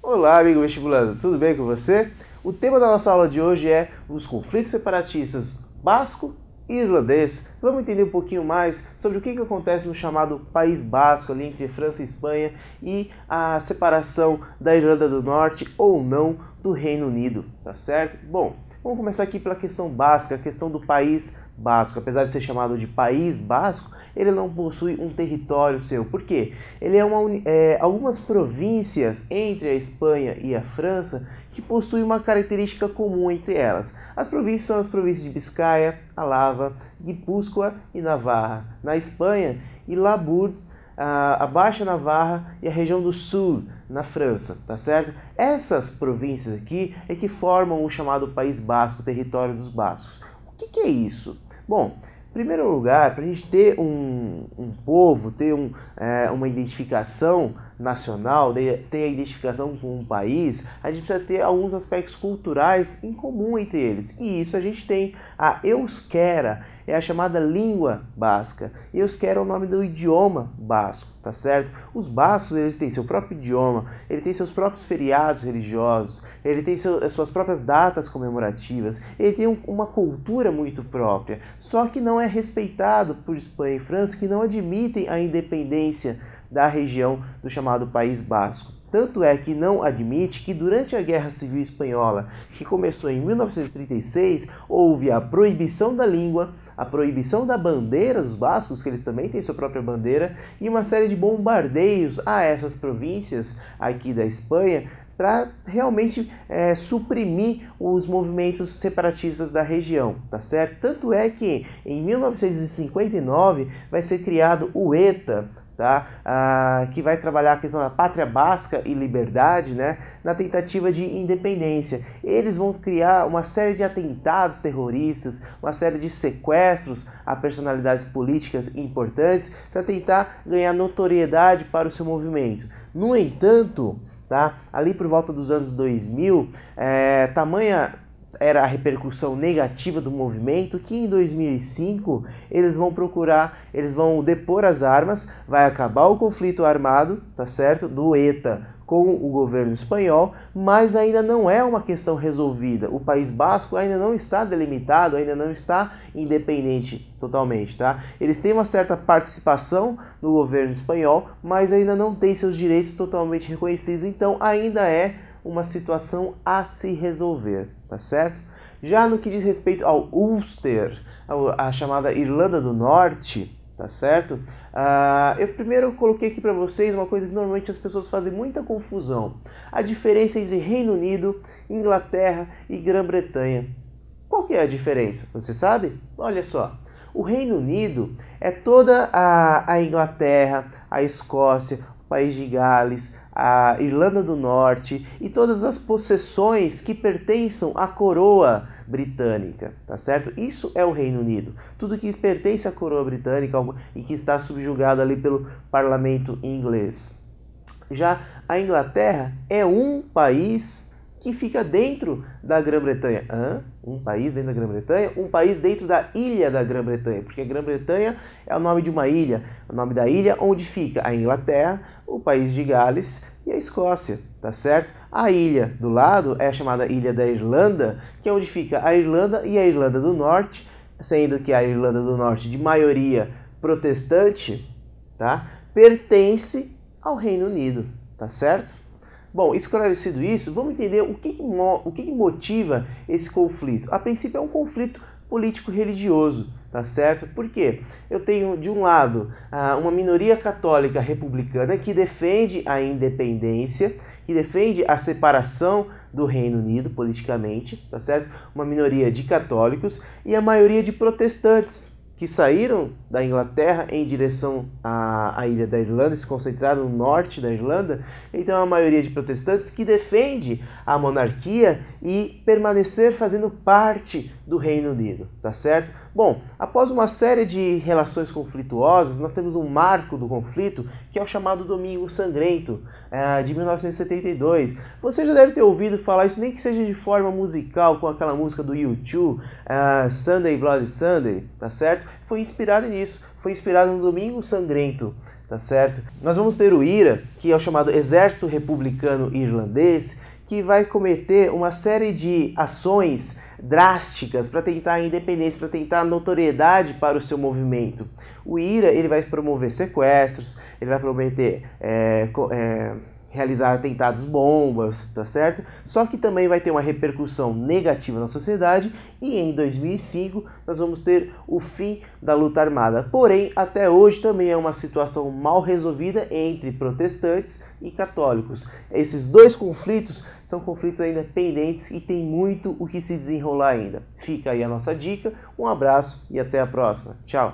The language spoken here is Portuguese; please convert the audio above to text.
Olá, amigo vestibulando, tudo bem com você? O tema da nossa aula de hoje é os conflitos separatistas basco e irlandês. Vamos entender um pouquinho mais sobre o que acontece no chamado País Basco, ali entre França e Espanha, e a separação da Irlanda do Norte ou não do Reino Unido, tá certo? Bom, vamos começar aqui pela questão básica, a questão do País Basco. Apesar de ser chamado de País Basco, ele não possui um território seu. Por quê? Ele é algumas províncias entre a Espanha e a França que possuem uma característica comum entre elas. As províncias são as províncias de Biscaia, Álava, Guipúzcoa e Navarra, na Espanha, e Labourd, a Baixa Navarra e a região do Sul, na França, tá certo? Essas províncias aqui é que formam o chamado País Basco, o território dos bascos. O que é isso? Bom, em primeiro lugar, para a gente ter um povo, ter uma identificação nacional, ter a identificação com um país, a gente precisa ter alguns aspectos culturais em comum entre eles. E isso a gente tem. A euskera é a chamada língua basca. Euskera é o nome do idioma basco, tá certo? Os bascos, eles têm seu próprio idioma, ele tem seus próprios feriados religiosos, ele tem suas próprias datas comemorativas, ele tem uma cultura muito própria, só que não é respeitado por Espanha e França, que não admitem a independência da região do chamado País Basco. Tanto é que não admite que durante a Guerra Civil Espanhola, que começou em 1936, houve a proibição da língua, a proibição da bandeira dos bascos, que eles também têm sua própria bandeira, e uma série de bombardeios a essas províncias aqui da Espanha, para realmente suprimir os movimentos separatistas da região, tá certo? Tanto é que em 1959 vai ser criado o ETA, tá? Que vai trabalhar a questão da pátria basca e liberdade, né? Na tentativa de independência. Eles vão criar uma série de atentados terroristas, uma série de sequestros a personalidades políticas importantes para tentar ganhar notoriedade para o seu movimento. No entanto, tá? Ali por volta dos anos 2000, tamanha era a repercussão negativa do movimento, que em 2005 eles vão depor as armas, vai acabar o conflito armado, tá certo, do ETA com o governo espanhol, mas ainda não é uma questão resolvida. O País Basco ainda não está delimitado, ainda não está independente totalmente, tá? Eles têm uma certa participação no governo espanhol, mas ainda não têm seus direitos totalmente reconhecidos, então ainda é uma situação a se resolver, tá certo? Já no que diz respeito ao Ulster, a chamada Irlanda do Norte, tá certo? Eu primeiro coloquei aqui para vocês uma coisa que normalmente as pessoas fazem muita confusão. A diferença entre Reino Unido, Inglaterra e Grã-Bretanha. Qual que é a diferença? Você sabe? Olha só. O Reino Unido é toda a Inglaterra, a Escócia, o País de Gales, a Irlanda do Norte e todas as possessões que pertencem à coroa britânica, tá certo? Isso é o Reino Unido. Tudo que pertence à coroa britânica e que está subjugado ali pelo parlamento inglês. Já a Inglaterra é um país que fica dentro da Grã-Bretanha. Um país dentro da Grã-Bretanha? Um país dentro da ilha da Grã-Bretanha, porque a Grã-Bretanha é o nome de uma ilha, o nome da ilha onde fica a Inglaterra, o País de Gales e a Escócia, tá certo? A ilha do lado é a chamada Ilha da Irlanda, que é onde fica a Irlanda e a Irlanda do Norte, sendo que a Irlanda do Norte, de maioria protestante, tá? Pertence ao Reino Unido, tá certo? Bom, esclarecido isso, vamos entender o que motiva esse conflito. A princípio é um conflito político-religioso, tá certo? Por quê? Eu tenho, de um lado, uma minoria católica republicana que defende a independência, que defende a separação do Reino Unido politicamente, tá certo? Uma minoria de católicos e a maioria de protestantes, que saíram da Inglaterra em direção à ilha da Irlanda, se concentraram no norte da Irlanda. Então é uma maioria de protestantes que defende a monarquia e permanecer fazendo parte do Reino Unido, tá certo? Bom, após uma série de relações conflituosas, nós temos um marco do conflito, que é o chamado Domingo Sangrento, de 1972. Você já deve ter ouvido falar isso, nem que seja de forma musical, com aquela música do U2, Sunday Bloody Sunday, tá certo? Foi inspirado nisso, foi inspirado no Domingo Sangrento, tá certo? Nós vamos ter o IRA, que é o chamado Exército Republicano Irlandês, que vai cometer uma série de ações drásticas para tentar a independência, para tentar a notoriedade para o seu movimento. O IRA ele vai promover sequestros, ele vai prometer realizar atentados bombas, tá certo? Só que também vai ter uma repercussão negativa na sociedade e em 2005 nós vamos ter o fim da luta armada. Porém, até hoje também é uma situação mal resolvida entre protestantes e católicos. Esses dois conflitos são conflitos ainda pendentes e tem muito o que se desenrolar ainda. Fica aí a nossa dica, um abraço e até a próxima. Tchau!